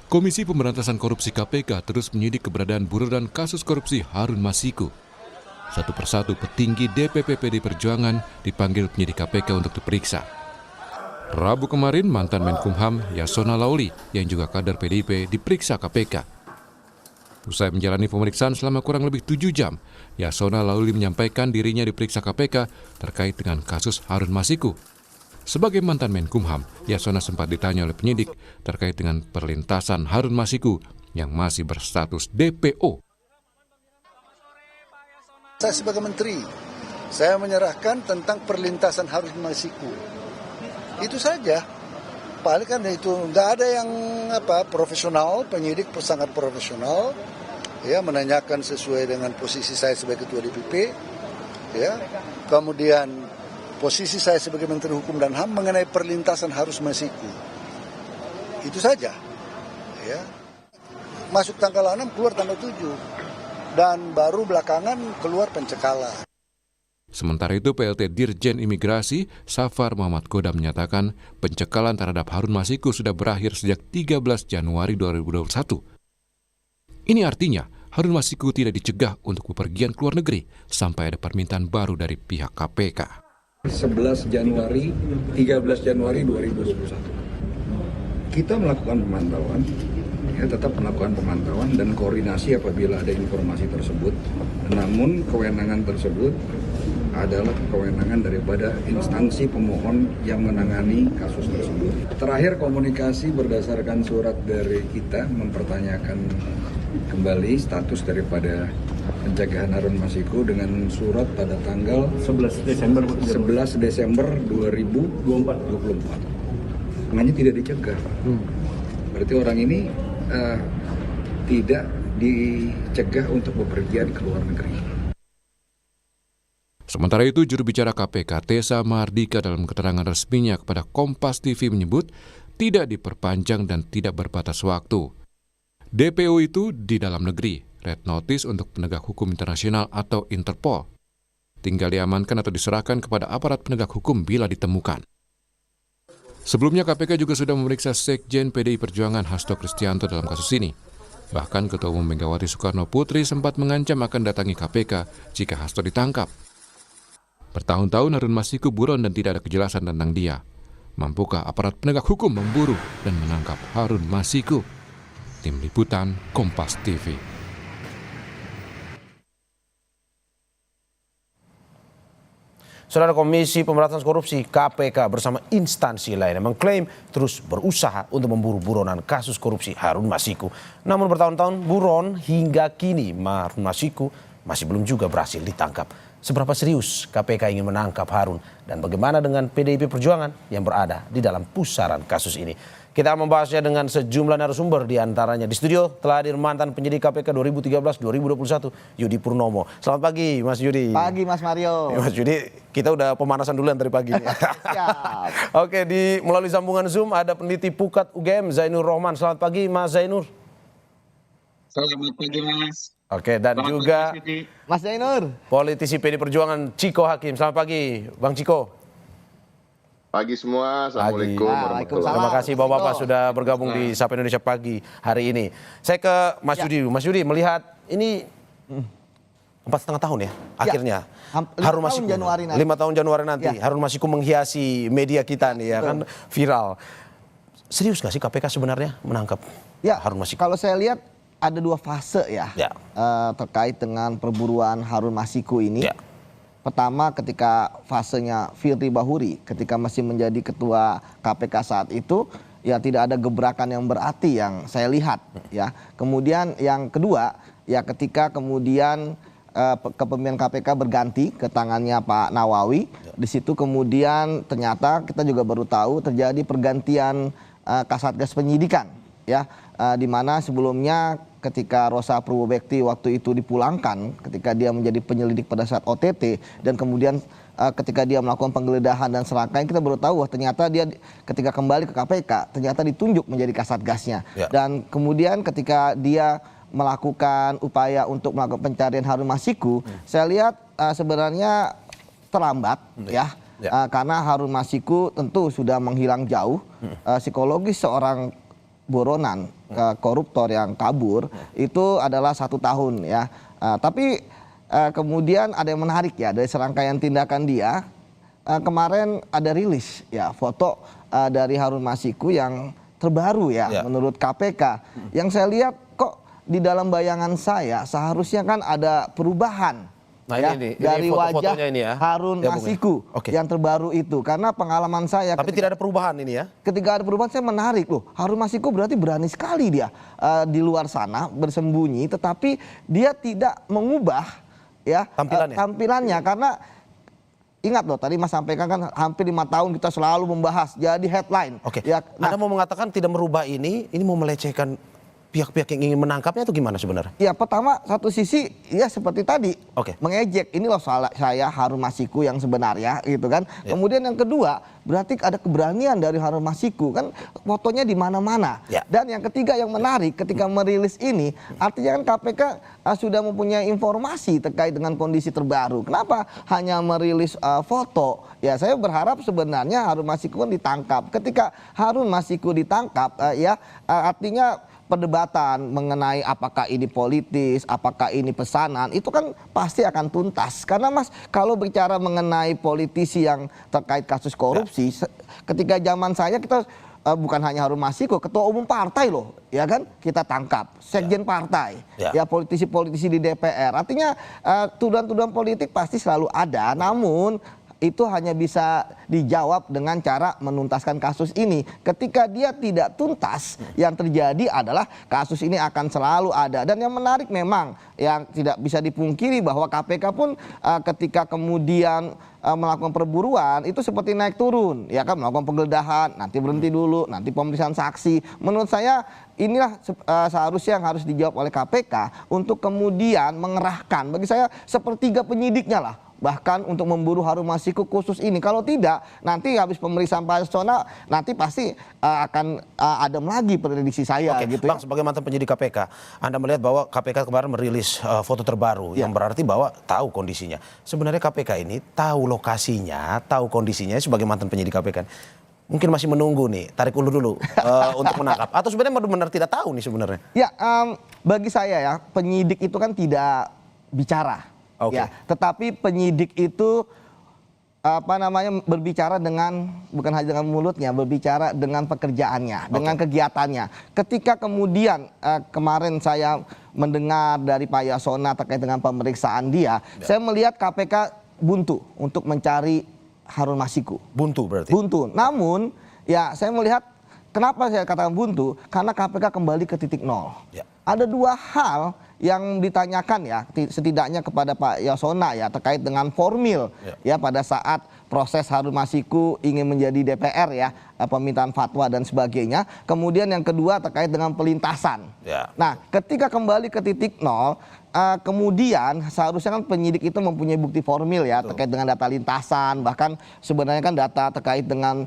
Komisi Pemberantasan Korupsi KPK terus menyidik keberadaan buronan kasus korupsi Harun Masiku. Satu persatu petinggi DPP PD Perjuangan dipanggil penyidik KPK untuk diperiksa. Rabu kemarin mantan Menkumham Yasona Lauli yang juga kader PDIP diperiksa KPK. Usai menjalani pemeriksaan selama kurang lebih 7 jam, Yasona Lauli menyampaikan dirinya diperiksa KPK terkait dengan kasus Harun Masiku. Sebagai mantan Menkumham, Yasona sempat ditanya oleh penyidik terkait dengan perlintasan Harun Masiku yang masih berstatus DPO. Saya sebagai menteri, saya menyerahkan tentang perlintasan Harun Masiku. Itu saja. Paling kan itu nggak ada yang profesional, penyidik sangat profesional, ya menanyakan sesuai dengan posisi saya sebagai ketua DPP, ya. Kemudian posisi saya sebagai Menteri Hukum dan HAM mengenai perlintasan Harun Masiku. Itu saja. Ya. Masuk tanggal 6, keluar tanggal 7. Dan baru belakangan keluar pencekalan. Sementara itu PLT Dirjen Imigrasi Safar Muhammad Godam menyatakan pencekalan terhadap Harun Masiku sudah berakhir sejak 13 Januari 2021. Ini artinya Harun Masiku tidak dicegah untuk bepergian ke luar negeri sampai ada permintaan baru dari pihak KPK. 11 Januari, 13 Januari 2021. Kita melakukan pemantauan, tetap melakukan pemantauan dan koordinasi apabila ada informasi tersebut. Namun kewenangan tersebut adalah kewenangan daripada instansi pemohon yang menangani kasus tersebut. Terakhir komunikasi berdasarkan surat dari kita mempertanyakan kembali status daripada pencegahan Harun Masiku dengan surat pada tanggal 11 Desember 2024. Hanya tidak dicegah. Berarti orang ini tidak dicegah untuk bepergian ke luar negeri. Sementara itu, juru bicara KPK Tessa Mahardika dalam keterangan resminya kepada Kompas TV menyebut tidak diperpanjang dan tidak berbatas waktu. DPO itu di dalam negeri, red notice untuk penegak hukum internasional atau Interpol. Tinggal diamankan atau diserahkan kepada aparat penegak hukum bila ditemukan. Sebelumnya KPK juga sudah memeriksa Sekjen PDI Perjuangan Hasto Kristianto dalam kasus ini. Bahkan Ketua Umum Megawati Soekarno Putri sempat mengancam akan datangi KPK jika Hasto ditangkap. Bertahun-tahun Harun Masiku buron dan tidak ada kejelasan tentang dia. Mampukah aparat penegak hukum memburu dan menangkap Harun Masiku? Tim Liputan Kompas TV. Saudara, Komisi Pemberantasan Korupsi KPK bersama instansi lainnya mengklaim terus berusaha untuk memburu buronan kasus korupsi Harun Masiku. Namun bertahun-tahun buron hingga kini Harun Masiku masih belum juga berhasil ditangkap. Seberapa serius KPK ingin menangkap Harun dan bagaimana dengan PDIP Perjuangan yang berada di dalam pusaran kasus ini? Kita akan membahasnya dengan sejumlah narasumber, di antaranya di studio telah hadir mantan penyidik KPK 2013-2021 Yudi Purnomo. Selamat pagi Mas Yudi. Pagi Mas Mario. Mas Yudi, kita udah pemanasan duluan dari pagi. Siap. Oke, melalui sambungan Zoom ada peneliti Pukat UGM Zainur Rohman. Selamat pagi Mas Zainur. Selamat pagi Mas. Oke, dan selamat juga Mas Zainur, politisi PD Perjuangan Ciko Hakim. Selamat pagi Bang Ciko. Pagi semua, Assalamualaikum warahmatullahi wabarakatuh. Terima kasih Bapak-Bapak sudah bergabung di Sapa Indonesia Pagi hari ini. Saya ke Mas Yudi. Mas Yudi, melihat ini 4,5 tahun ya akhirnya. 5 tahun Januari nanti. Ya. Harun Masiku menghiasi media kita nih ya kan, viral. Serius gak sih KPK sebenarnya menangkap Harun Masiku? Kalau saya lihat ada 2 fase ya. Terkait dengan perburuan Harun Masiku ini. Ya. Pertama ketika fasenya Firly Bahuri ketika masih menjadi ketua KPK saat itu, ya tidak ada gebrakan yang berarti yang saya lihat ya. Kemudian yang kedua ya ketika kemudian kepemimpinan KPK berganti ke tangannya Pak Nawawi, di situ kemudian ternyata kita juga baru tahu terjadi pergantian Kasatgas Penyidikan ya, di mana sebelumnya ketika Rosa Purwobekti waktu itu dipulangkan ketika dia menjadi penyelidik pada saat OTT dan kemudian ketika dia melakukan penggeledahan dan serangkaian, kita baru tahu bahwa ternyata dia ketika kembali ke KPK ternyata ditunjuk menjadi Kasatgasnya. Dan kemudian ketika dia melakukan upaya untuk melakukan pencarian Harun Masiku, saya lihat sebenarnya terlambat ya. Karena Harun Masiku tentu sudah menghilang jauh. Psikologis seorang buronan koruptor yang kabur itu adalah 1 tahun ya. Tapi kemudian ada yang menarik ya dari serangkaian tindakan dia. Kemarin ada rilis ya foto dari Harun Masiku yang terbaru ya menurut KPK. Yang saya lihat kok di dalam bayangan saya seharusnya kan ada perubahan. Nah, Ya, ini dari wajah ini ya. Harun Masiku yang terbaru itu, karena pengalaman saya. Tapi tidak ada perubahan ini ya? Ketika ada perubahan saya menarik loh. Harun Masiku berarti berani sekali dia di luar sana bersembunyi, tetapi dia tidak mengubah ya tampilannya karena ingat loh tadi Mas sampaikan kan hampir 5 tahun kita selalu membahas jadi headline. Oke. Ya, Anda mau mengatakan tidak merubah ini mau melecehkan pihak-pihak yang ingin menangkapnya atau gimana sebenarnya? Ya pertama satu sisi ya seperti tadi mengejek ini loh soal saya Harun Masiku yang sebenarnya gitu kan. Kemudian yang kedua berarti ada keberanian dari Harun Masiku kan fotonya di mana-mana. Dan yang ketiga yang menarik ketika merilis ini artinya kan KPK sudah mempunyai informasi terkait dengan kondisi terbaru. Kenapa hanya merilis foto? Ya saya berharap sebenarnya Harun Masiku kan ditangkap. Ketika Harun Masiku ditangkap artinya perdebatan mengenai apakah ini politis, apakah ini pesanan, itu kan pasti akan tuntas. Karena Mas, kalau bicara mengenai politisi yang terkait kasus korupsi, ketika zaman saya kita bukan hanya Harun Masiku, ketua umum partai loh, ya kan kita tangkap, sekjen partai, ya politisi-politisi di DPR. Artinya tuduhan-tuduhan politik pasti selalu ada, namun itu hanya bisa dijawab dengan cara menuntaskan kasus ini. Ketika dia tidak tuntas, yang terjadi adalah kasus ini akan selalu ada. Dan yang menarik memang yang tidak bisa dipungkiri bahwa KPK pun ketika kemudian melakukan perburuan itu seperti naik turun, ya kan, melakukan penggeledahan, nanti berhenti dulu, nanti pemeriksaan saksi. Menurut saya inilah seharusnya yang harus dijawab oleh KPK untuk kemudian mengerahkan, bagi saya sepertiga penyidiknya lah, bahkan untuk memburu Harun Masiku khusus ini. Kalau tidak, nanti habis pemeriksaan Pak Yasona, nanti pasti akan adem lagi prediksi saya. Gitu Bang, sebagai mantan penyidik KPK, Anda melihat bahwa KPK kemarin merilis foto terbaru yang berarti bahwa tahu kondisinya. Sebenarnya KPK ini tahu lokasinya, tahu kondisinya sebagai mantan penyidik KPK. Mungkin masih menunggu nih, tarik ulur dulu untuk menangkap. Atau sebenarnya benar-benar tidak tahu nih sebenarnya? Ya, bagi saya ya, penyidik itu kan tidak bicara. Ya, tetapi penyidik itu berbicara dengan bukan hanya dengan mulutnya, berbicara dengan pekerjaannya, dengan kegiatannya. Ketika kemudian kemarin saya mendengar dari Pak Yasona terkait dengan pemeriksaan dia, saya melihat KPK buntu untuk mencari Harun Masiku. Buntu berarti? Buntu. Namun ya saya melihat kenapa saya katakan buntu, karena KPK kembali ke titik nol. Ada 2 hal yang ditanyakan ya setidaknya kepada Pak Yasona ya terkait dengan formil ya pada saat proses Harun Masiku ingin menjadi DPR ya, permintaan fatwa dan sebagainya. Kemudian yang kedua terkait dengan pelintasan. Nah, ketika kembali ke titik nol, kemudian seharusnya kan penyidik itu mempunyai bukti formil ya terkait dengan data lintasan, bahkan sebenarnya kan data terkait dengan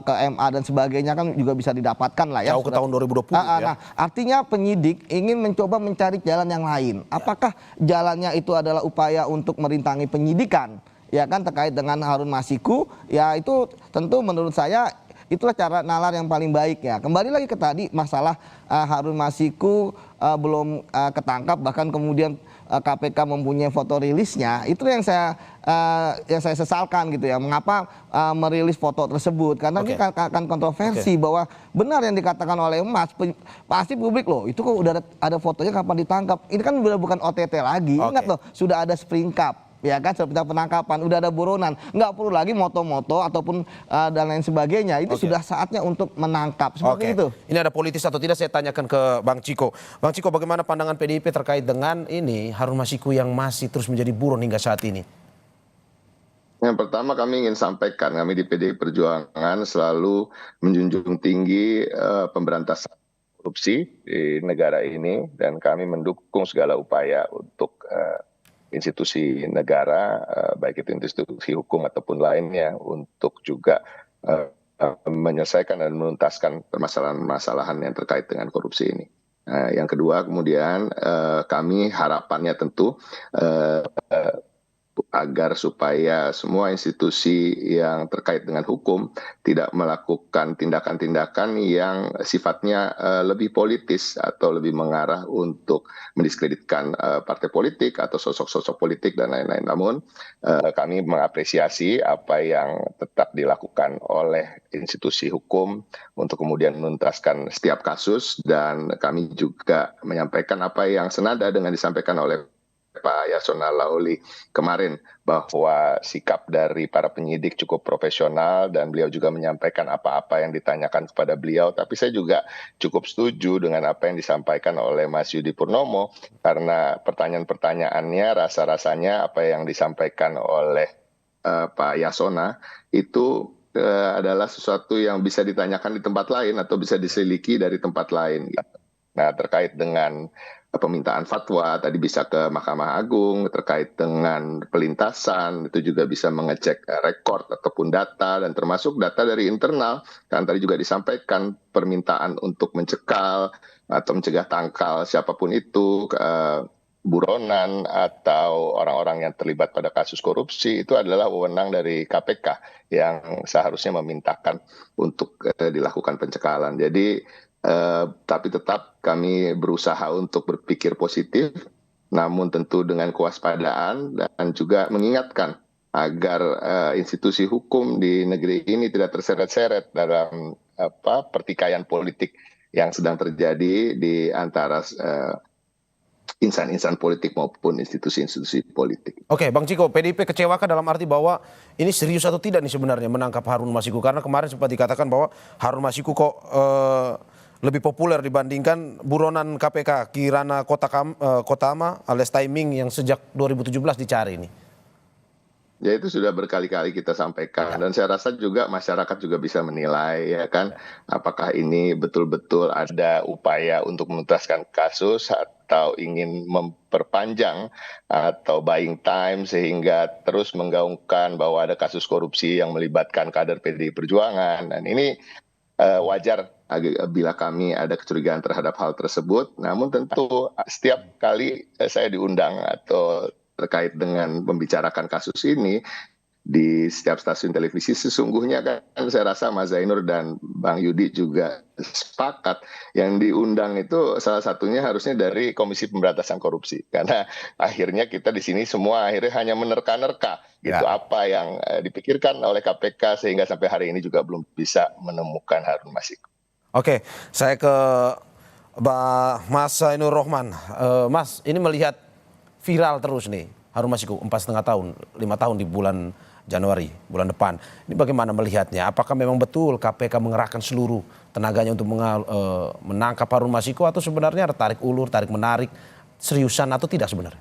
ke MA dan sebagainya kan juga bisa didapatkan lah ya. Jauh ke tahun 2020 ya. Nah, artinya penyidik ingin mencoba mencari jalan yang lain. Apakah jalannya itu adalah upaya untuk merintangi penyidikan? Ya kan terkait dengan Harun Masiku, ya itu tentu menurut saya itulah cara nalar yang paling baik ya. Kembali lagi ke tadi masalah Harun Masiku belum ketangkap, bahkan kemudian KPK mempunyai foto rilisnya. Itu yang saya sesalkan gitu ya. Mengapa merilis foto tersebut? Karena ini akan kontroversi bahwa benar yang dikatakan oleh Mas, pasti publik loh. Itu kok udah ada fotonya kapan ditangkap? Ini kan udah bukan OTT lagi. Ingat loh, sudah ada springkap. Ya kan, seperti penangkapan, udah ada buronan, nggak perlu lagi moto-moto ataupun dan lain sebagainya. Itu sudah saatnya untuk menangkap seperti itu. Ini ada politis atau tidak, saya tanyakan ke Bang Ciko. Bang Ciko, bagaimana pandangan PDIP terkait dengan ini Harun Masiku yang masih terus menjadi buron hingga saat ini? Yang pertama kami ingin sampaikan, kami di PDI Perjuangan selalu menjunjung tinggi pemberantasan korupsi di negara ini, dan kami mendukung segala upaya untuk institusi negara, baik itu institusi hukum ataupun lainnya, untuk juga menyelesaikan dan menuntaskan permasalahan-permasalahan yang terkait dengan korupsi ini. Yang kedua kemudian kami harapannya tentu agar supaya semua institusi yang terkait dengan hukum tidak melakukan tindakan-tindakan yang sifatnya lebih politis atau lebih mengarah untuk mendiskreditkan partai politik atau sosok-sosok politik dan lain-lain. Namun kami mengapresiasi apa yang tetap dilakukan oleh institusi hukum untuk kemudian menuntaskan setiap kasus, dan kami juga menyampaikan apa yang senada dengan disampaikan oleh Pak Yasona Lawli kemarin, bahwa sikap dari para penyidik cukup profesional dan beliau juga menyampaikan apa-apa yang ditanyakan kepada beliau. Tapi saya juga cukup setuju dengan apa yang disampaikan oleh Mas Yudi Purnomo, karena pertanyaan-pertanyaannya rasa-rasanya apa yang disampaikan oleh Pak Yasona itu adalah sesuatu yang bisa ditanyakan di tempat lain atau bisa diselidiki dari tempat lain. Nah, terkait dengan permintaan fatwa tadi bisa ke Mahkamah Agung, terkait dengan pelintasan itu juga bisa mengecek rekor ataupun data, dan termasuk data dari internal. Kan tadi juga disampaikan permintaan untuk mencekal atau mencegah tangkal siapapun itu, buronan atau orang-orang yang terlibat pada kasus korupsi, itu adalah wewenang dari KPK yang seharusnya memintakan untuk dilakukan pencekalan. Jadi tapi tetap kami berusaha untuk berpikir positif, namun tentu dengan kewaspadaan dan juga mengingatkan agar institusi hukum di negeri ini tidak terseret-seret dalam pertikaian politik yang sedang terjadi di antara insan-insan politik maupun institusi-institusi politik. Oke, Bang Ciko, PDIP kecewakan dalam arti bahwa ini serius atau tidak nih sebenarnya menangkap Harun Masiku? Karena kemarin sempat dikatakan bahwa Harun Masiku kok lebih populer dibandingkan buronan KPK Kirana Kotama alias Timing yang sejak 2017 dicari ini. Ya, itu sudah berkali-kali kita sampaikan, dan saya rasa juga masyarakat juga bisa menilai, ya kan, apakah ini betul-betul ada upaya untuk menuntaskan kasus atau ingin memperpanjang atau buying time sehingga terus menggaungkan bahwa ada kasus korupsi yang melibatkan kader PDI Perjuangan. Dan ini wajar bila kami ada kecurigaan terhadap hal tersebut. Namun tentu setiap kali saya diundang atau terkait dengan membicarakan kasus ini di setiap stasiun televisi, sesungguhnya kan saya rasa Mas Zainur dan Bang Yudi juga sepakat yang diundang itu salah satunya harusnya dari Komisi Pemberantasan Korupsi, karena akhirnya kita di sini semua akhirnya hanya menerka-nerka gitu apa yang dipikirkan oleh KPK, sehingga sampai hari ini juga belum bisa menemukan Harun Masiku. Oke, saya ke Mas Zainur Rohman. Mas, ini melihat viral terus nih Harun Masiku 4,5 tahun, 5 tahun di bulan Januari, bulan depan. Ini bagaimana melihatnya? Apakah memang betul KPK mengerahkan seluruh tenaganya untuk menangkap Harun Masiku, atau sebenarnya ada tarik ulur, tarik menarik, seriusan atau tidak sebenarnya?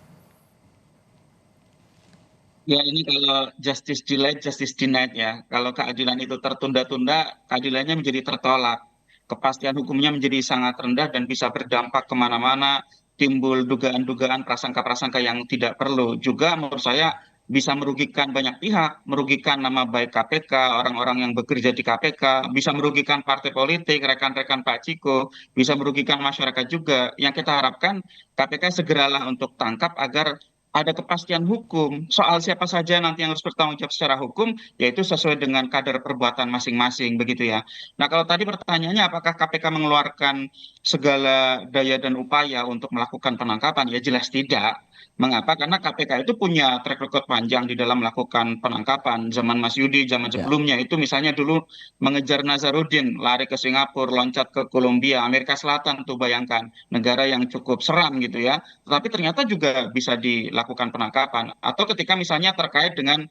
Ya, ini kalau justice delayed, justice denied ya. Kalau keadilan itu tertunda-tunda, keadilannya menjadi tertolak. Kepastian hukumnya menjadi sangat rendah dan bisa berdampak kemana-mana, timbul dugaan-dugaan, prasangka-prasangka yang tidak perlu. Juga menurut saya bisa merugikan banyak pihak, merugikan nama baik KPK, orang-orang yang bekerja di KPK, bisa merugikan partai politik, rekan-rekan Pak Ciko, bisa merugikan masyarakat juga. Yang kita harapkan KPK segeralah untuk tangkap agar ada kepastian hukum soal siapa saja nanti yang harus bertanggung jawab secara hukum, yaitu sesuai dengan kadar perbuatan masing-masing, begitu ya. Nah, kalau tadi pertanyaannya apakah KPK mengeluarkan segala daya dan upaya untuk melakukan penangkapan, ya jelas tidak. Mengapa? Karena KPK itu punya track record panjang di dalam melakukan penangkapan. Zaman Mas Yudi, zaman sebelumnya itu misalnya dulu mengejar Nazarudin, lari ke Singapura, loncat ke Kolombia, Amerika Selatan tuh, bayangkan, negara yang cukup seram gitu ya. Tetapi ternyata juga bisa dilakukan penangkapan. Atau ketika misalnya terkait dengan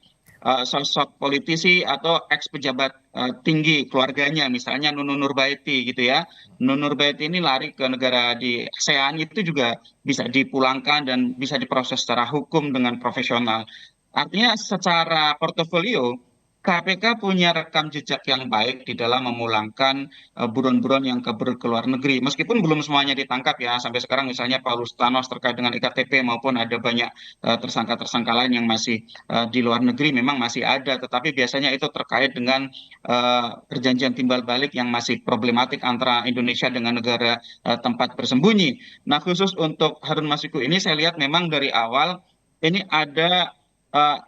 sosok politisi atau eks pejabat tinggi keluarganya, misalnya Nunun Nurbaiti gitu ya. Nunun Nurbaiti ini lari ke negara di ASEAN, itu juga bisa dipulangkan dan bisa diproses secara hukum dengan profesional. Artinya secara portofolio KPK punya rekam jejak yang baik di dalam memulangkan buron-buron yang kabur ke luar negeri. Meskipun belum semuanya ditangkap ya, sampai sekarang misalnya Paulus Thanos terkait dengan iktp maupun ada banyak tersangka-tersangka lain yang masih di luar negeri memang masih ada. Tetapi biasanya itu terkait dengan perjanjian timbal balik yang masih problematik antara Indonesia dengan negara tempat bersembunyi. Nah, khusus untuk Harun Masiku ini saya lihat memang dari awal ini ada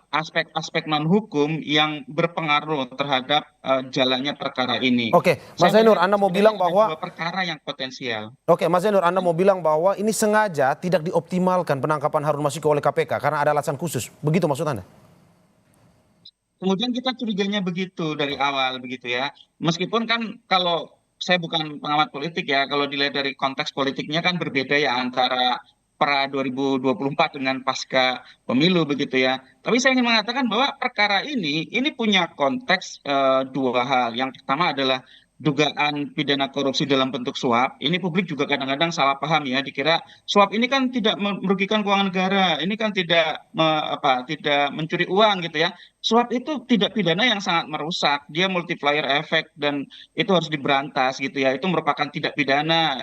aspek-aspek non-hukum yang berpengaruh terhadap jalannya perkara ini. Oke, Mas Saya Zainur, melihat Anda mau sebenarnya bilang ada bahwa dua perkara yang potensial. Oke, Mas Zainur, Anda mau bilang bahwa ini sengaja tidak dioptimalkan penangkapan Harun Masiku oleh KPK karena ada alasan khusus. Begitu maksud Anda? Kemudian kita curiganya begitu dari awal begitu ya. Meskipun kan kalau saya bukan pengamat politik ya, kalau dilihat dari konteks politiknya kan berbeda ya antara pra 2024 dengan pasca pemilu begitu ya. Tapi saya ingin mengatakan bahwa perkara ini punya konteks dua hal. Yang pertama adalah dugaan pidana korupsi dalam bentuk suap. Ini publik juga kadang-kadang salah paham ya, dikira suap ini kan tidak merugikan keuangan negara, ini kan tidak mencuri uang gitu ya. Suap itu tidak pidana yang sangat merusak, dia multiplier effect dan itu harus diberantas gitu ya. Itu merupakan tidak pidana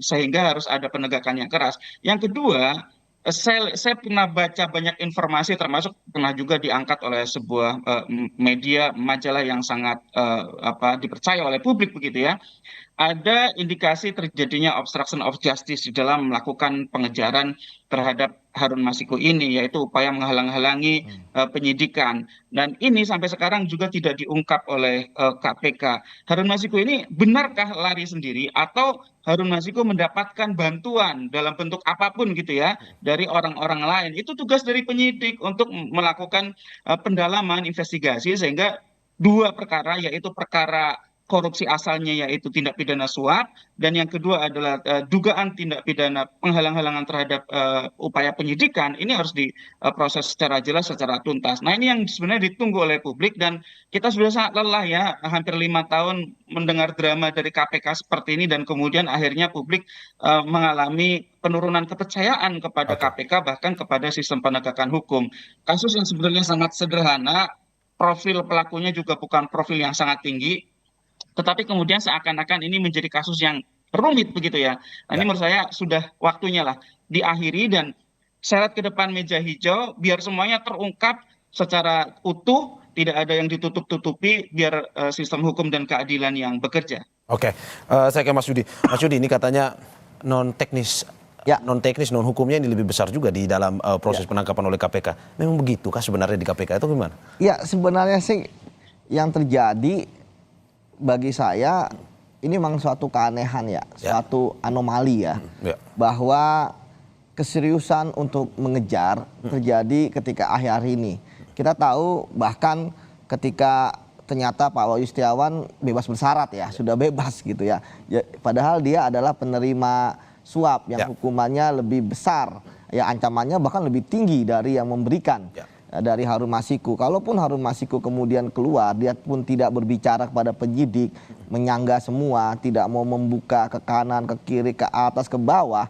sehingga harus ada penegakan yang keras. Yang kedua, saya pernah baca banyak informasi termasuk pernah juga diangkat oleh sebuah media majalah yang sangat dipercaya oleh publik begitu ya. Ada indikasi terjadinya obstruction of justice di dalam melakukan pengejaran terhadap Harun Masiku ini, yaitu upaya menghalang-halangi penyidikan. Dan ini sampai sekarang juga tidak diungkap oleh KPK. Harun Masiku ini benarkah lari sendiri atau Harun Masiku mendapatkan bantuan dalam bentuk apapun gitu ya dari orang-orang lain? Itu tugas dari penyidik untuk melakukan pendalaman investigasi sehingga dua perkara, yaitu perkara korupsi asalnya yaitu tindak pidana suap dan yang kedua adalah dugaan tindak pidana penghalang-halangan terhadap upaya penyidikan, ini harus diproses secara jelas, secara tuntas. Nah ini yang sebenarnya ditunggu oleh publik dan kita sudah sangat lelah ya, hampir 5 tahun mendengar drama dari KPK seperti ini dan kemudian akhirnya publik mengalami penurunan kepercayaan kepada KPK bahkan kepada sistem penegakan hukum. Kasus yang sebenarnya sangat sederhana, profil pelakunya juga bukan profil yang sangat tinggi, tetapi kemudian seakan-akan ini menjadi kasus yang rumit begitu ya. Nah, ini menurut saya sudah waktunya lah diakhiri dan seret ke depan meja hijau biar semuanya terungkap secara utuh, tidak ada yang ditutup-tutupi, biar sistem hukum dan keadilan yang bekerja. Oke, saya ke Mas Yudi. Mas Yudi, ini katanya non teknis, non hukumnya ini lebih besar juga di dalam proses penangkapan oleh KPK. Memang begitukah sebenarnya di KPK itu gimana? Ya sebenarnya sih yang terjadi bagi saya ini memang suatu keanehan ya, suatu anomali ya, bahwa keseriusan untuk mengejar terjadi ketika akhir ini. Kita tahu bahkan ketika ternyata Pak Wahyu Setiawan bebas bersyarat ya, sudah bebas gitu ya. Padahal dia adalah penerima suap yang hukumannya lebih besar, ya ancamannya bahkan lebih tinggi dari yang memberikan. Dari Harun Masiku. Kalaupun Harun Masiku kemudian keluar, dia pun tidak berbicara kepada penyidik, menyangga semua, tidak mau membuka ke kanan, ke kiri, ke atas, ke bawah,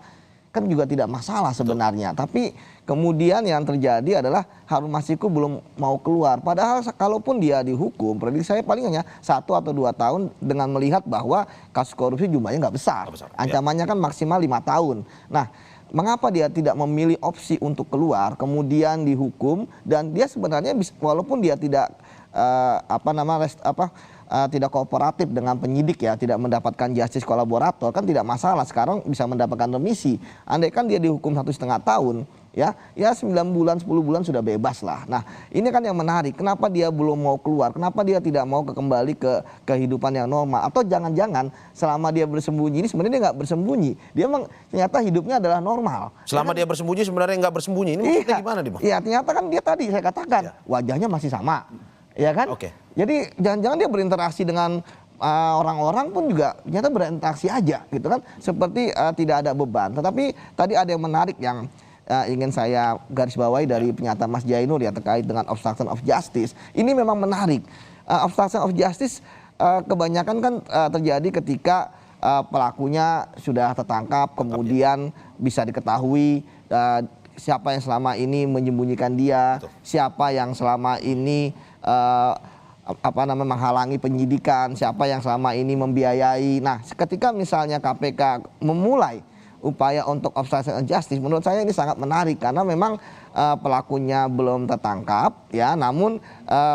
kan juga tidak masalah sebenarnya. Tapi kemudian yang terjadi adalah Harun Masiku belum mau keluar. Padahal kalaupun dia dihukum, prediksi saya paling hanya 1 atau 2 tahun dengan melihat bahwa kasus korupsi jumlahnya nggak besar. Ancamannya kan maksimal 5 tahun. Nah, mengapa dia tidak memilih opsi untuk keluar, kemudian dihukum dan dia sebenarnya walaupun dia tidak tidak kooperatif dengan penyidik ya, tidak mendapatkan justice kolaborator kan tidak masalah, sekarang bisa mendapatkan remisi. Andai kan dia dihukum 1,5 tahun ya 9 bulan 10 bulan sudah bebas lah. Nah ini kan yang menarik, kenapa dia belum mau keluar, kenapa dia tidak mau kembali ke kehidupan yang normal, atau jangan-jangan selama dia bersembunyi ini sebenarnya dia nggak bersembunyi, dia memang ternyata hidupnya adalah normal. Selama dia bersembunyi sebenarnya nggak bersembunyi, ini maksudnya gimana nih Bang? Iya ternyata kan dia tadi saya katakan wajahnya masih sama, ya kan? Jadi jangan-jangan dia berinteraksi dengan orang-orang pun juga ternyata berinteraksi aja gitu kan, seperti tidak ada beban. Tetapi tadi ada yang menarik yang ingin saya garis bawahi dari pernyataan Mas Zainur ya terkait dengan obstruction of justice. Ini memang menarik. Obstruction of justice kebanyakan kan terjadi ketika pelakunya sudah tertangkap, kemudian bisa diketahui siapa yang selama ini menyembunyikan dia, siapa yang selama ini menghalangi penyidikan, siapa yang selama ini membiayai. Nah, ketika misalnya KPK memulai upaya untuk obstruction of justice, menurut saya ini sangat menarik karena memang pelakunya belum tertangkap ya, namun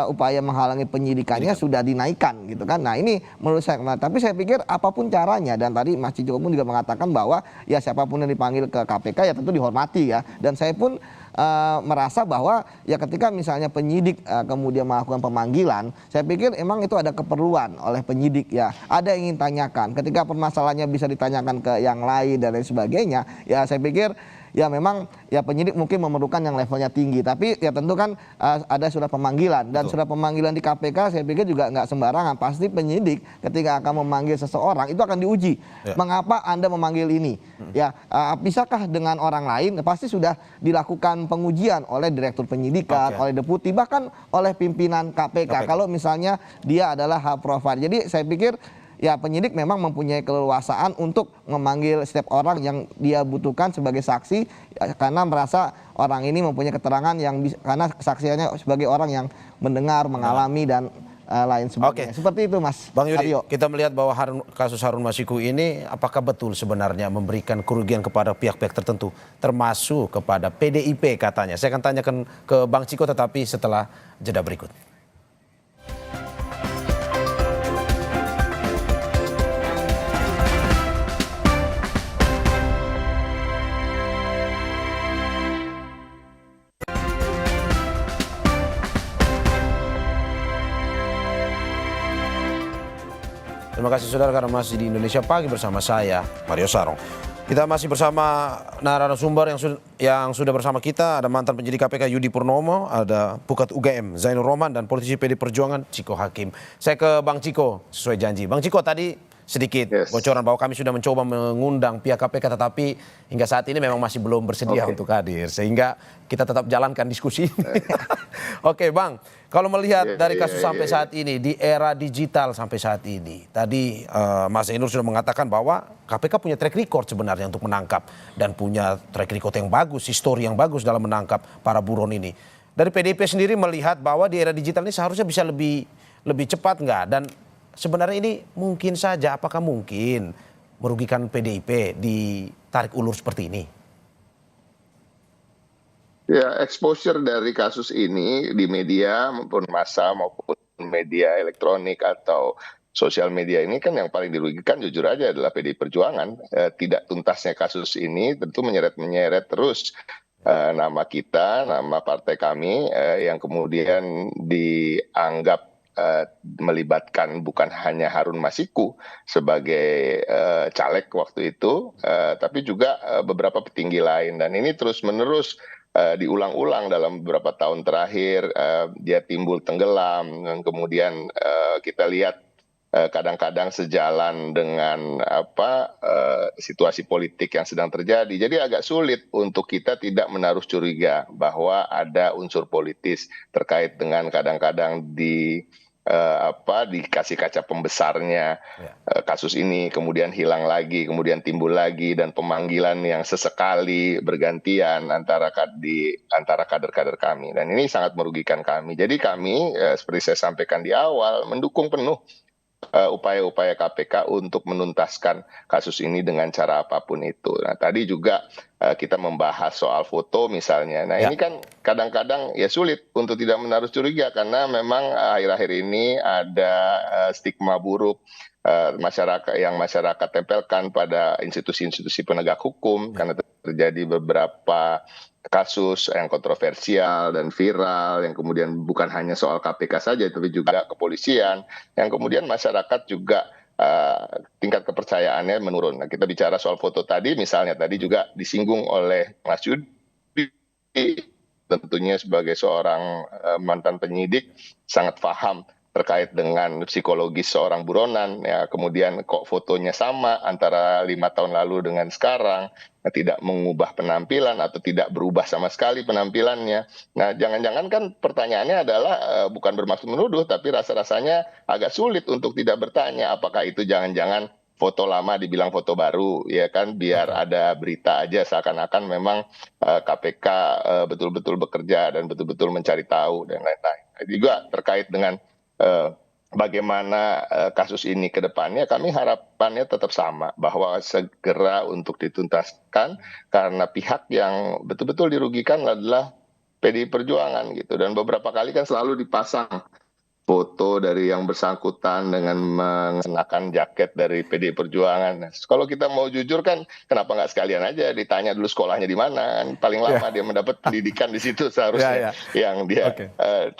upaya menghalangi penyidikannya sudah dinaikkan gitu kan. Nah ini menurut saya, tapi saya pikir apapun caranya, dan tadi Mas Cico pun juga mengatakan bahwa ya siapapun yang dipanggil ke KPK ya tentu dihormati ya, dan saya pun merasa bahwa ya ketika misalnya penyidik kemudian melakukan pemanggilan, saya pikir emang itu ada keperluan oleh penyidik ya, ada yang ingin tanyakan. Ketika permasalahannya bisa ditanyakan ke yang lain dan lain sebagainya, ya saya pikir ya memang ya penyidik mungkin memerlukan yang levelnya tinggi, tapi ya tentu kan ada surat pemanggilan, dan surat pemanggilan di KPK saya pikir juga nggak sembarangan. Pasti penyidik ketika akan memanggil seseorang itu akan diuji, mengapa Anda memanggil ini ya, bisakah dengan orang lain, pasti sudah dilakukan pengujian oleh direktur penyidikan, oleh deputi, bahkan oleh pimpinan KPK kalau misalnya dia adalah high profile. Jadi saya pikir ya penyidik memang mempunyai keleluasaan untuk memanggil setiap orang yang dia butuhkan sebagai saksi karena merasa orang ini mempunyai keterangan yang karena kesaksiannya sebagai orang yang mendengar, mengalami dan lain sebagainya. Seperti itu Mas Bang Yudi, Aryo. kita melihat bahwa kasus Harun Masiku ini apakah betul sebenarnya memberikan kerugian kepada pihak-pihak tertentu, termasuk kepada PDIP katanya. Saya akan tanyakan ke Bang Ciko tetapi setelah jeda berikut. Terima kasih saudara karena masih di Indonesia Pagi bersama saya, Mario Sarong. Kita masih bersama narasumber yang sudah bersama kita. Ada mantan penyidik KPK Yudi Purnomo, ada Pukat UGM Zainur Rohman, dan politisi PD Perjuangan Ciko Hakim. Saya ke Bang Ciko sesuai janji. Bang Ciko, tadi sedikit bocoran bahwa kami sudah mencoba mengundang pihak KPK, tetapi hingga saat ini memang masih belum bersedia untuk hadir. Sehingga kita tetap jalankan diskusi. Oke Bang, kalau melihat dari kasus sampai saat ini, di era digital sampai saat ini, tadi Mas Zainur sudah mengatakan bahwa KPK punya track record sebenarnya untuk menangkap, dan punya track record yang bagus, histori yang bagus dalam menangkap para buron ini. Dari PDIP sendiri melihat bahwa di era digital ini seharusnya bisa lebih cepat nggak? Dan sebenarnya ini mungkin saja, apakah mungkin merugikan PDIP ditarik ulur seperti ini? Ya, exposure dari kasus ini di media maupun massa maupun media elektronik atau sosial media ini kan yang paling dirugikan jujur aja adalah PDI Perjuangan. Tidak tuntasnya kasus ini tentu menyeret terus nama kita, nama partai kami yang kemudian dianggap melibatkan bukan hanya Harun Masiku sebagai caleg waktu itu, tapi juga beberapa petinggi lain, dan ini terus-menerus diulang-ulang dalam beberapa tahun terakhir. Dia timbul tenggelam, dan kemudian kita lihat kadang-kadang sejalan dengan situasi politik yang sedang terjadi. Jadi agak sulit untuk kita tidak menaruh curiga bahwa ada unsur politis terkait dengan kadang-kadang dikasih kaca pembesarnya kasus ini, kemudian hilang lagi, kemudian timbul lagi, dan pemanggilan yang sesekali bergantian antara kader-kader kami, dan ini sangat merugikan kami. Jadi kami seperti saya sampaikan di awal mendukung penuh upaya-upaya KPK untuk menuntaskan kasus ini dengan cara apapun itu. Nah, tadi juga kita membahas soal foto misalnya. Nah, ini kan kadang-kadang ya sulit untuk tidak menaruh curiga karena memang akhir-akhir ini ada stigma buruk masyarakat tempelkan pada institusi-institusi penegak hukum karena terjadi beberapa kasus yang kontroversial dan viral yang kemudian bukan hanya soal KPK saja tapi juga kepolisian yang kemudian masyarakat juga tingkat kepercayaannya menurun. Nah, kita bicara soal foto tadi misalnya, tadi juga disinggung oleh Mas Yudi, tentunya sebagai seorang mantan penyidik sangat paham terkait dengan psikologis seorang buronan, ya kemudian kok fotonya sama antara 5 tahun lalu dengan sekarang, tidak mengubah penampilan atau tidak berubah sama sekali penampilannya. Nah, jangan-jangan kan pertanyaannya adalah bukan bermaksud menuduh, tapi rasa-rasanya agak sulit untuk tidak bertanya apakah itu jangan-jangan foto lama dibilang foto baru, ya kan, biar ada berita aja seakan-akan memang KPK betul-betul bekerja dan betul-betul mencari tahu dan lain-lain. Juga terkait dengan bagaimana kasus ini ke depannya, kami harapannya tetap sama, bahwa segera untuk dituntaskan karena pihak yang betul-betul dirugikan adalah PDI Perjuangan gitu. Dan beberapa kali kan selalu dipasang foto dari yang bersangkutan dengan mengenakan jaket dari PDI Perjuangan. Nah, kalau kita mau jujur kan, kenapa nggak sekalian aja ditanya dulu sekolahnya di mana? Kan paling lama dia mendapat pendidikan di situ seharusnya. Yang dia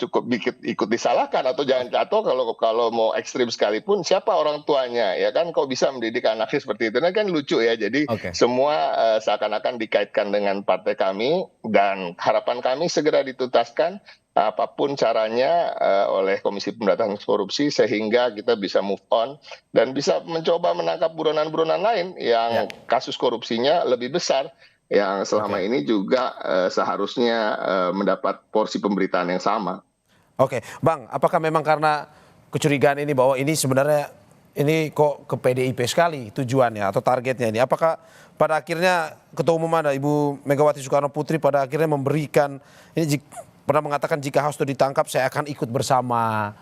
cukup ikut disalahkan atau jangan kalau mau ekstrim sekalipun siapa orang tuanya ya kan? Kok bisa mendidik anaknya seperti itu? Nah, kan lucu ya. Jadi semua seakan-akan dikaitkan dengan partai kami dan harapan kami segera dituntaskan apapun caranya oleh Komisi Pemberantasan Korupsi sehingga kita bisa move on dan bisa mencoba menangkap buronan-buronan lain yang kasus korupsinya lebih besar yang selama ini juga seharusnya mendapat porsi pemberitaan yang sama. Oke, Bang, apakah memang karena kecurigaan ini bahwa ini sebenarnya ini kok ke PDIP sekali tujuannya atau targetnya ini? Apakah pada akhirnya Ketua Umum Anda, Ibu Megawati Soekarno Putri pada akhirnya memberikan ini pernah mengatakan jika Hasto ditangkap saya akan ikut bersama.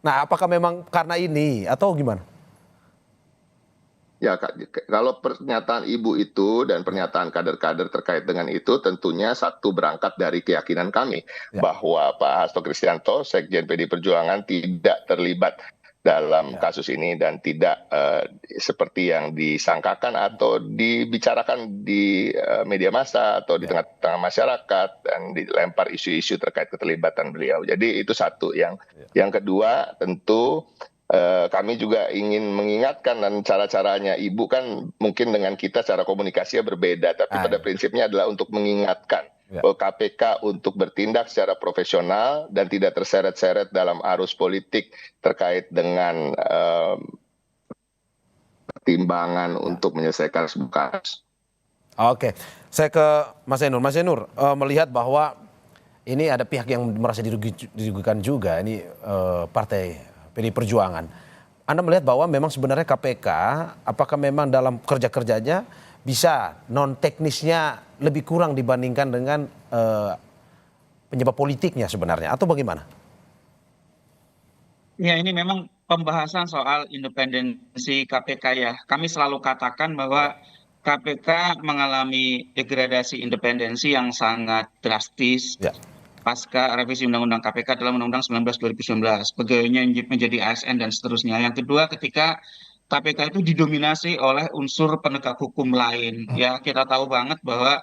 Nah, apakah memang karena ini atau gimana? Ya, kalau pernyataan Ibu itu dan pernyataan kader-kader terkait dengan itu tentunya satu berangkat dari keyakinan kami bahwa Pak Hasto Kristianto, Sekjen PDI Perjuangan tidak terlibat dalam kasus ini dan tidak seperti yang disangkakan atau dibicarakan di media massa atau di tengah-tengah masyarakat dan dilempar isu-isu terkait keterlibatan beliau. Jadi itu satu. Yang kedua tentu kami juga ingin mengingatkan dan cara-caranya Ibu kan mungkin dengan kita cara komunikasinya berbeda, tapi pada prinsipnya adalah untuk mengingatkan bahwa KPK untuk bertindak secara profesional dan tidak terseret-seret dalam arus politik terkait dengan pertimbangan untuk menyelesaikan sebuah kasus. Oke, saya ke Mas Zainur. Mas Zainur melihat bahwa ini ada pihak yang merasa dirugikan juga, ini partai PDI Perjuangan. Anda melihat bahwa memang sebenarnya KPK, apakah memang dalam kerja-kerjanya bisa non teknisnya lebih kurang dibandingkan dengan penyebab politiknya sebenarnya atau bagaimana? Ya, ini memang pembahasan soal independensi KPK ya. Kami selalu katakan bahwa KPK mengalami degradasi independensi yang sangat drastis pasca revisi Undang-Undang KPK dalam Undang-Undang 19 2019. Pegawainya menjadi ASN dan seterusnya. Yang kedua, ketika KPK itu didominasi oleh unsur penegak hukum lain. Ya, kita tahu banget bahwa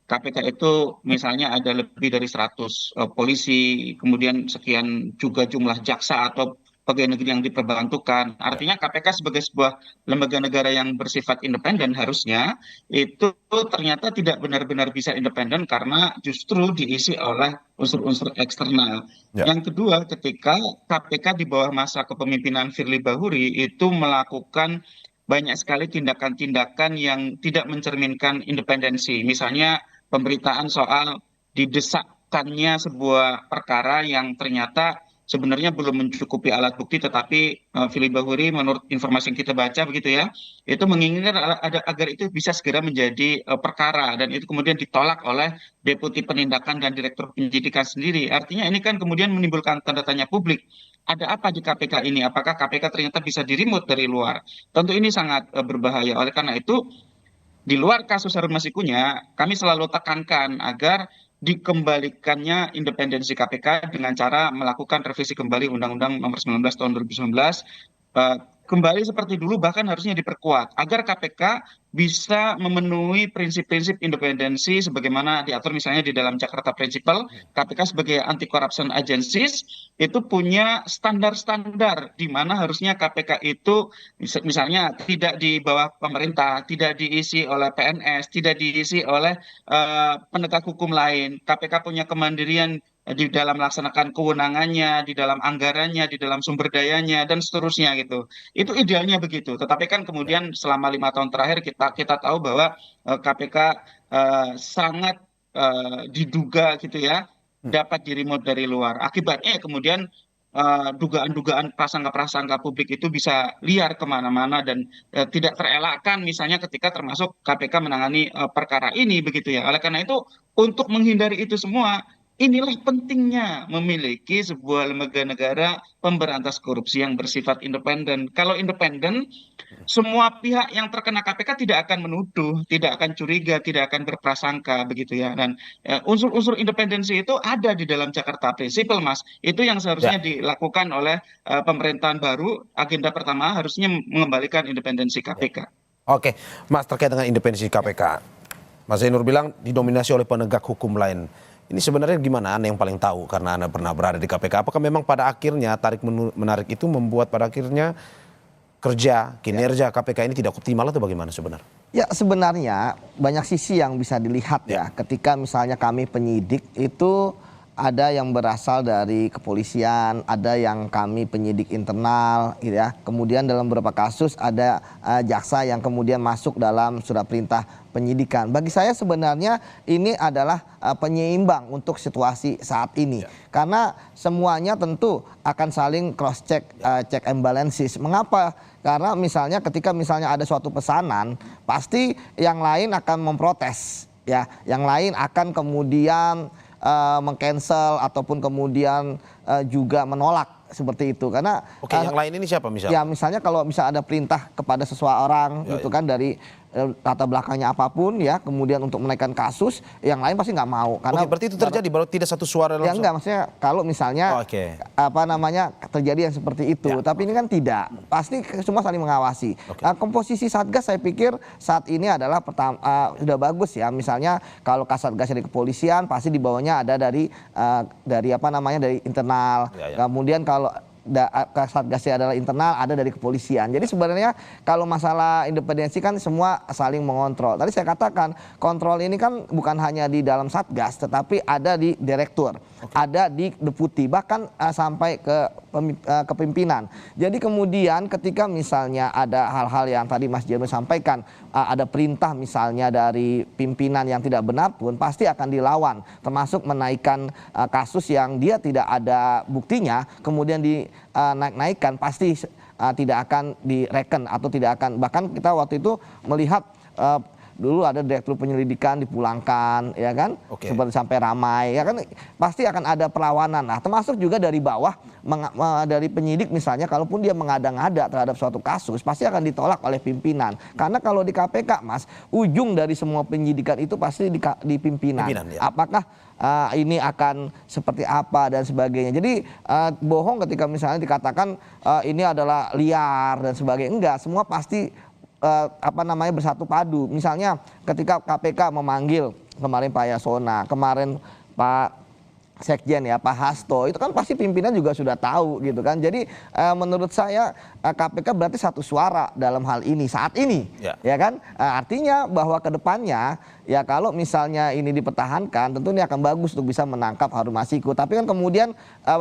KPK itu misalnya ada lebih dari 100 polisi, kemudian sekian juga jumlah jaksa atau pegawai negeri yang diperbantukan. Artinya KPK sebagai sebuah lembaga negara yang bersifat independen harusnya itu ternyata tidak benar-benar bisa independen karena justru diisi oleh unsur-unsur eksternal. Yang kedua, ketika KPK di bawah masa kepemimpinan Firly Bahuri itu melakukan banyak sekali tindakan-tindakan yang tidak mencerminkan independensi. Misalnya pemberitaan soal didesakkannya sebuah perkara yang ternyata sebenarnya belum mencukupi alat bukti, tetapi Firly Bahuri menurut informasi yang kita baca begitu ya, itu menginginkan agar itu bisa segera menjadi perkara dan itu kemudian ditolak oleh Deputi Penindakan dan Direktur Penyidikan sendiri. Artinya ini kan kemudian menimbulkan tanda tanya publik. Ada apa di KPK ini? Apakah KPK ternyata bisa di-remote dari luar? Tentu ini sangat berbahaya. Oleh karena itu, di luar kasus Harun Masikunya, kami selalu tekankan agar dikembalikannya independensi KPK dengan cara melakukan revisi kembali Undang-Undang Nomor 19 Tahun 2019 kembali seperti dulu, bahkan harusnya diperkuat agar KPK bisa memenuhi prinsip-prinsip independensi sebagaimana diatur misalnya di dalam Jakarta Principle. KPK sebagai anti corruption agencies itu punya standar-standar di mana harusnya KPK itu misalnya tidak di bawah pemerintah, tidak diisi oleh PNS, tidak diisi oleh penegak hukum lain. KPK punya kemandirian di dalam melaksanakan kewenangannya, di dalam anggarannya, di dalam sumber dayanya, dan seterusnya gitu. Itu idealnya begitu. Tetapi kan kemudian selama 5 tahun terakhir kita tahu bahwa KPK sangat diduga gitu ya, dapat di-remote dari luar. Akibatnya kemudian dugaan-dugaan prasangka-prasangka publik itu bisa liar kemana-mana dan tidak terelakkan misalnya ketika termasuk KPK menangani perkara ini begitu ya. Oleh karena itu untuk menghindari itu semua, Inilah pentingnya memiliki sebuah lembaga negara pemberantas korupsi yang bersifat independen. Kalau independen, semua pihak yang terkena KPK tidak akan menuduh, tidak akan curiga, tidak akan berprasangka begitu ya. Dan unsur-unsur independensi itu ada di dalam Jakarta Prinsipal, Mas. Itu yang seharusnya Ya. dilakukan oleh pemerintahan baru. Agenda pertama harusnya mengembalikan independensi KPK. Oke, Mas, terkait dengan independensi KPK, Mas Zainur bilang didominasi oleh penegak hukum lain. Ini sebenarnya gimana Anda yang paling tahu karena Anda pernah berada di KPK? Apakah memang pada akhirnya tarik-menarik itu membuat pada akhirnya kinerja KPK ini tidak optimal atau bagaimana sebenarnya? Ya sebenarnya banyak sisi yang bisa dilihat ya. Ketika misalnya kami penyidik itu ada yang berasal dari kepolisian, ada yang kami penyidik internal gitu ya. Kemudian dalam beberapa kasus ada jaksa yang kemudian masuk dalam surat perintah penyidikan. Bagi saya sebenarnya ini adalah penyeimbang untuk situasi saat ini. Karena semuanya tentu akan saling cross check, check and balances. Mengapa? Karena misalnya ketika misalnya ada suatu pesanan, pasti yang lain akan memprotes ya. Yang lain akan kemudian meng-cancel ataupun kemudian juga menolak seperti itu karena yang lain ini siapa misalnya? Ya misalnya kalau bisa ada perintah kepada seseorang gitu kan dari latar belakangnya apapun ya kemudian untuk menaikkan kasus yang lain pasti nggak mau karena Berarti itu terjadi baru tidak satu suara langsung. Ya enggak maksudnya kalau misalnya terjadi yang seperti itu tapi ini kan tidak pasti semua saling mengawasi. Komposisi Satgas saya pikir saat ini adalah sudah bagus ya misalnya kalau Kasatgas dari kepolisian pasti di bawahnya ada dari internal. Kemudian kalau Kasatgasnya adalah internal, ada dari kepolisian. Jadi sebenarnya kalau masalah independensi kan semua saling mengontrol. Tadi saya katakan kontrol ini kan bukan hanya di dalam Satgas, tetapi ada di direktur, ada di deputi, bahkan sampai ke kepimpinan. Jadi kemudian ketika misalnya ada hal-hal yang tadi Mas Jeremy sampaikan, ada perintah misalnya dari pimpinan yang tidak benar pun pasti akan dilawan, termasuk menaikkan kasus yang dia tidak ada buktinya, kemudian naik-naikkan pasti tidak akan direken atau tidak akan, bahkan kita waktu itu melihat dulu ada direktur penyelidikan dipulangkan ya kan seperti sampai ramai ya kan pasti akan ada perlawanan. Nah termasuk juga dari bawah dari penyidik misalnya kalaupun dia mengada-ngada terhadap suatu kasus pasti akan ditolak oleh pimpinan karena kalau di KPK Mas ujung dari semua penyidikan itu pasti di pimpinan apakah ini akan seperti apa dan sebagainya. Jadi bohong ketika misalnya dikatakan ini adalah liar dan sebagainya. Enggak, semua pasti bersatu padu. Misalnya ketika KPK memanggil kemarin Pak Yasona, kemarin Pak Sekjen ya Pak Hasto, itu kan pasti pimpinan juga sudah tahu gitu kan. Jadi menurut saya KPK berarti satu suara dalam hal ini saat ini ya kan. Artinya bahwa ke depannya ya kalau misalnya ini dipertahankan tentu ini akan bagus untuk bisa menangkap Harun Masiku. Tapi kan kemudian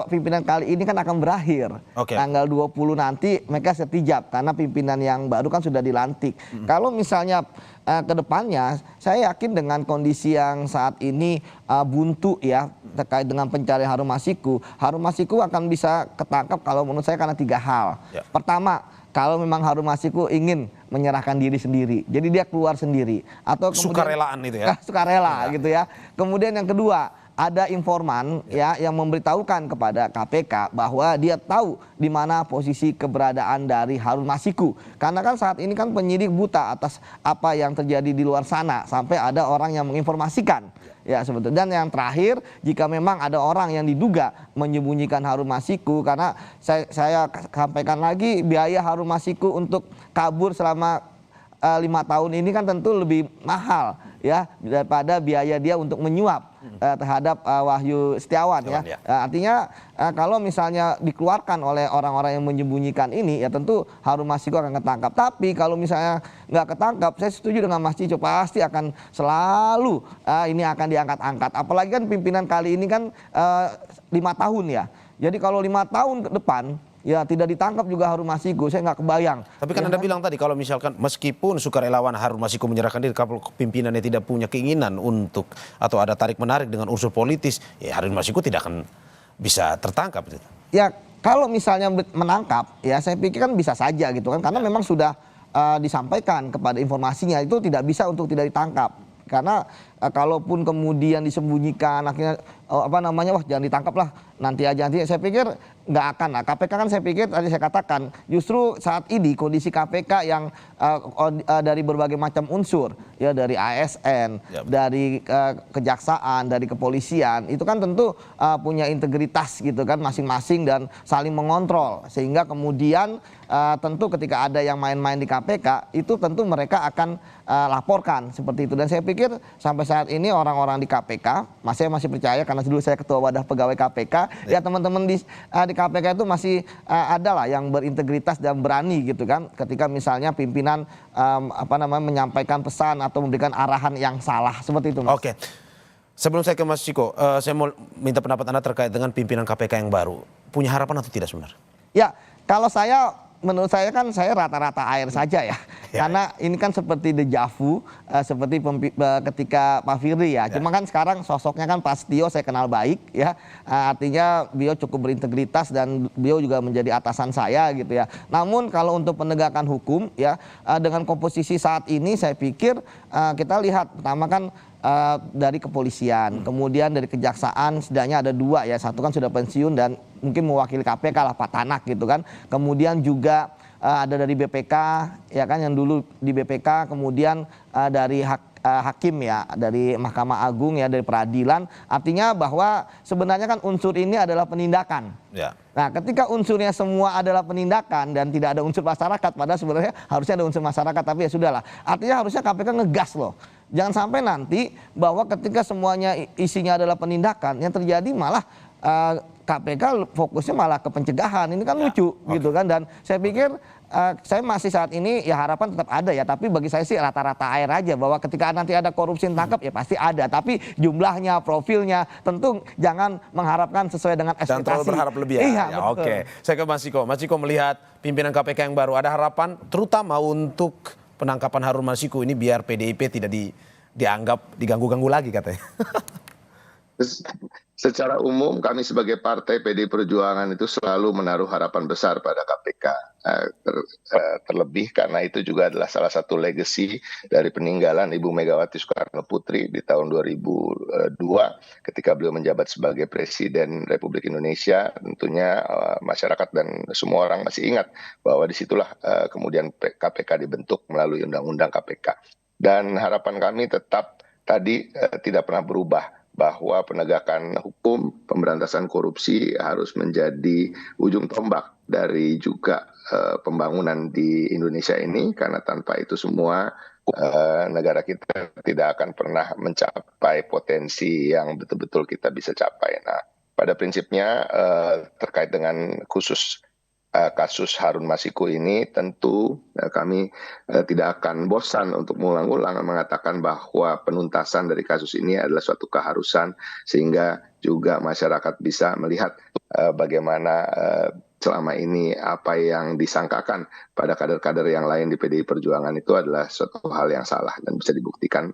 pimpinan kali ini kan akan berakhir. Tanggal 20 nanti mereka setijab karena pimpinan yang baru kan sudah dilantik. Kalau misalnya ke depannya saya yakin dengan kondisi yang saat ini buntu ya terkait dengan pencarian Harun Masiku akan bisa ketangkap kalau menurut saya karena 3 hal. Pertama, kalau memang Harun Masiku ingin menyerahkan diri sendiri, jadi dia keluar sendiri atau kemudian sukarelaan itu ya. Sukarela gitu ya. Kemudian yang kedua, ada informan ya yang memberitahukan kepada KPK bahwa dia tahu di mana posisi keberadaan dari Harun Masiku. Karena kan saat ini kan penyidik buta atas apa yang terjadi di luar sana sampai ada orang yang menginformasikan. Ya sebetulnya. Dan yang terakhir, jika memang ada orang yang diduga menyembunyikan Harun Masiku, karena saya sampaikan lagi biaya Harun Masiku untuk kabur selama 5 tahun ini kan tentu lebih mahal ya daripada biaya dia untuk menyuap terhadap Wahyu Setiawan ya. Artinya kalau misalnya dikeluarkan oleh orang-orang yang menyembunyikan ini ya tentu Harun Masiku akan ketangkap. Tapi kalau misalnya nggak ketangkap, saya setuju dengan Mas Cico, pasti akan selalu ini akan diangkat-angkat. Apalagi kan pimpinan kali ini kan 5 tahun ya. Jadi kalau 5 tahun ke depan ya tidak ditangkap juga Harun Masiku, saya nggak kebayang. Tapi kan Anda bilang tadi kalau misalkan meskipun sukarelawan Harun Masiku menyerahkan diri, kalau pimpinannya tidak punya keinginan untuk atau ada tarik menarik dengan unsur politis, ya Harun Masiku tidak akan bisa tertangkap. Ya kalau misalnya menangkap, ya saya pikir kan bisa saja gitu kan, karena memang sudah disampaikan kepada informasinya itu tidak bisa untuk tidak ditangkap. Karena kalaupun kemudian disembunyikan akhirnya wah jangan ditangkap lah nanti aja, saya pikir nggak akan. Nah, KPK kan saya pikir tadi saya katakan justru saat ini kondisi KPK yang dari berbagai macam unsur ya, dari ASN, dari kejaksaan, dari kepolisian itu kan tentu punya integritas gitu kan masing-masing dan saling mengontrol, sehingga kemudian tentu ketika ada yang main-main di KPK itu tentu mereka akan laporkan seperti itu. Dan saya pikir sampai saat ini orang-orang di KPK masih percaya, karena dulu saya ketua wadah pegawai KPK ya, teman-teman di KPK itu masih ada lah yang berintegritas dan berani gitu kan, ketika misalnya pimpinan menyampaikan pesan atau memberikan arahan yang salah seperti itu, Mas. Oke. Sebelum saya ke Mas Ciko, saya mau minta pendapat Anda terkait dengan pimpinan KPK yang baru. Punya harapan atau tidak sebenarnya? Ya, kalau menurut saya kan saya rata-rata air saja ya. Karena ini kan seperti dejavu, seperti ketika Pak Firly ya. Cuma kan sekarang sosoknya kan Pak Setio saya kenal baik ya. Artinya beliau cukup berintegritas dan beliau juga menjadi atasan saya gitu ya. Namun kalau untuk penegakan hukum ya, dengan komposisi saat ini saya pikir kita lihat pertama kan dari kepolisian, kemudian dari kejaksaan setidaknya ada 2 ya, satu kan sudah pensiun dan mungkin mewakili KPK lah, Pak Tanak gitu kan. Kemudian juga ada dari BPK ya kan, yang dulu di BPK, kemudian dari hakim ya, dari Mahkamah Agung ya, dari peradilan. Artinya bahwa sebenarnya kan unsur ini adalah penindakan. Ya. Nah, ketika unsurnya semua adalah penindakan dan tidak ada unsur masyarakat, padahal sebenarnya harusnya ada unsur masyarakat, tapi ya sudahlah. Artinya harusnya KPK ngegas loh. Jangan sampai nanti bahwa ketika semuanya isinya adalah penindakan, yang terjadi malah KPK fokusnya malah ke pencegahan. Ini kan lucu gitu kan. Dan saya pikir saya masih saat ini ya harapan tetap ada ya, tapi bagi saya sih rata-rata air aja, bahwa ketika nanti ada korupsi tangkap ya pasti ada, tapi jumlahnya, profilnya tentu jangan mengharapkan sesuai dengan ekspektasi. Jangan terlalu berharap lebih ya. Iya, betul. Oke. Saya ke Mas Ciko. Mas Ciko melihat pimpinan KPK yang baru, ada harapan terutama untuk penangkapan Harun Masiku ini biar PDIP tidak dianggap diganggu-ganggu lagi katanya. Secara umum kami sebagai partai PD Perjuangan itu selalu menaruh harapan besar pada KPK. Terlebih karena itu juga adalah salah satu legacy dari peninggalan Ibu Megawati Soekarno Putri di tahun 2002 ketika beliau menjabat sebagai Presiden Republik Indonesia. Tentunya masyarakat dan semua orang masih ingat bahwa disitulah kemudian KPK dibentuk melalui Undang-Undang KPK. Dan harapan kami tetap tadi tidak pernah berubah, bahwa penegakan hukum, pemberantasan korupsi harus menjadi ujung tombak dari juga pembangunan di Indonesia ini, karena tanpa itu semua negara kita tidak akan pernah mencapai potensi yang betul-betul kita bisa capai. Nah, pada prinsipnya terkait dengan khusus kasus Harun Masiku ini tentu kami tidak akan bosan untuk mengulang-ulang mengatakan bahwa penuntasan dari kasus ini adalah suatu keharusan, sehingga juga masyarakat bisa melihat bagaimana selama ini apa yang disangkakan pada kader-kader yang lain di PDI Perjuangan itu adalah suatu hal yang salah dan bisa dibuktikan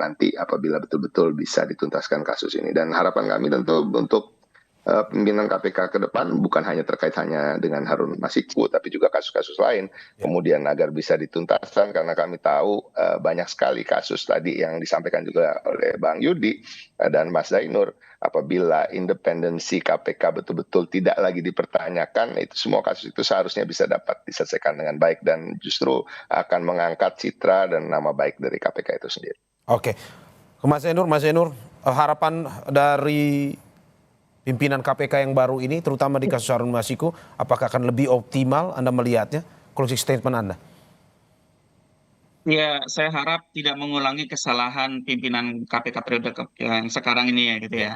nanti apabila betul-betul bisa dituntaskan kasus ini. Dan harapan kami tentu untuk pimpinan KPK ke depan bukan hanya terkait hanya dengan Harun Masiku, tapi juga kasus-kasus lain. Kemudian agar bisa dituntaskan, karena kami tahu banyak sekali kasus tadi yang disampaikan juga oleh Bang Yudi dan Mas Zainur. Apabila independensi KPK betul-betul tidak lagi dipertanyakan, itu semua kasus itu seharusnya bisa dapat diselesaikan dengan baik dan justru akan mengangkat citra dan nama baik dari KPK itu sendiri. Oke, ke Mas Zainur, harapan dari pimpinan KPK yang baru ini, terutama di kasus Harun Masiku, apakah akan lebih optimal Anda melihatnya? Closing statement Anda. Ya, saya harap tidak mengulangi kesalahan pimpinan KPK periode yang sekarang ini ya gitu ya.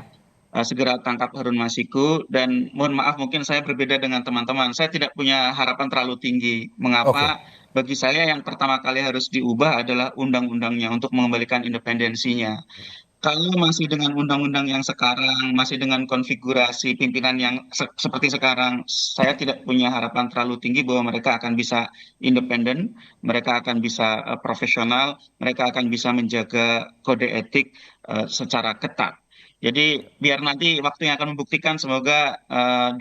Segera tangkap Harun Masiku, dan mohon maaf mungkin saya berbeda dengan teman-teman. Saya tidak punya harapan terlalu tinggi. Mengapa? Bagi saya yang pertama kali harus diubah adalah undang-undangnya untuk mengembalikan independensinya. Kalau masih dengan undang-undang yang sekarang, masih dengan konfigurasi pimpinan yang seperti sekarang, saya tidak punya harapan terlalu tinggi bahwa mereka akan bisa independen, mereka akan bisa profesional, mereka akan bisa menjaga kode etik secara ketat. Jadi biar nanti waktu yang akan membuktikan, semoga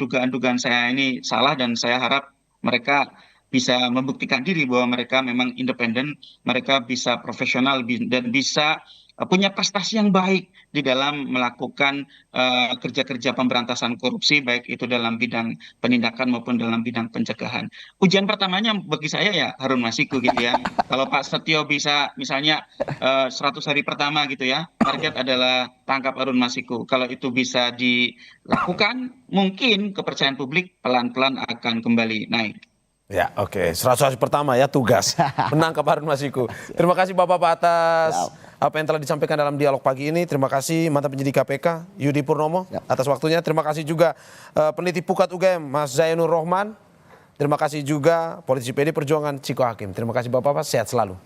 dugaan-dugaan saya ini salah, dan saya harap mereka bisa membuktikan diri bahwa mereka memang independen, mereka bisa profesional dan bisa punya prestasi yang baik di dalam melakukan kerja-kerja pemberantasan korupsi, baik itu dalam bidang penindakan maupun dalam bidang pencegahan. Ujian pertamanya bagi saya ya Harun Masiku gitu ya. Kalau Pak Setio bisa misalnya 100 hari pertama gitu ya, target adalah tangkap Harun Masiku. Kalau itu bisa dilakukan, mungkin kepercayaan publik pelan-pelan akan kembali naik. Ya, oke. 100 hari pertama ya tugas menangkap Harun Masiku. Terima kasih Bapak-Bapak atas apa yang telah disampaikan dalam dialog pagi ini. Terima kasih mantan penyidik KPK Yudi Purnomo atas waktunya. Terima kasih juga peneliti Pukat UGM Mas Zainur Rohman. Terima kasih juga politisi PD Perjuangan Ciko Hakim. Terima kasih Bapak-Bapak, sehat selalu.